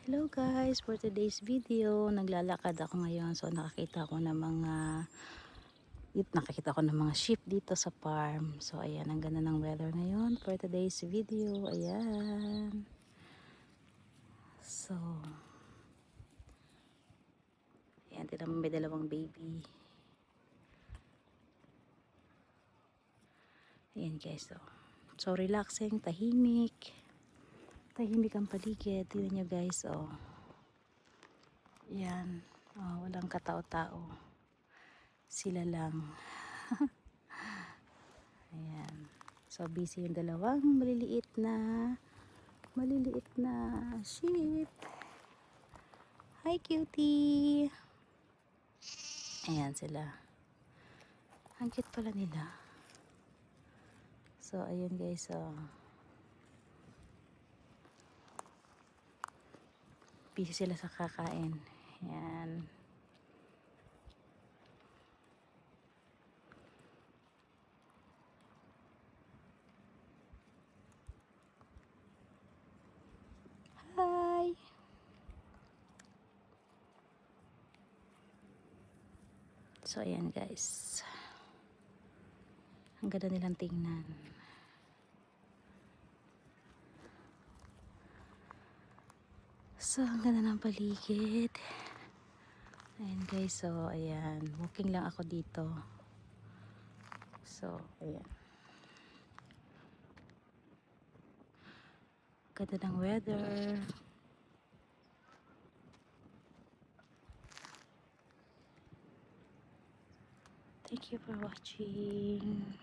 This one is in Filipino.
Hello guys, for today's video, naglalakad ako ngayon. So nakakita ko ng mga sheep dito sa farm. So ayan, ang ganda ng weather ngayon for today's video. Ayan. So ayan, tignan mo, may dalawang baby. Ayan guys, so relaxing, tahimik ang paligid. Tignan nyo guys, yan, walang katao-tao, sila lang. Ayan, so busy yung dalawang maliliit na sheep. Hi cutie. Ayan sila, ang cute pala nila. So ayun guys, busy sila sa kakain. Ayan. Hi. So ayan guys, ang ganda nilang tingnan. So ang ganda ng paligid. Ayan guys, so ayan, walking lang ako dito. So ayan, ganda ng weather. Thank you for watching.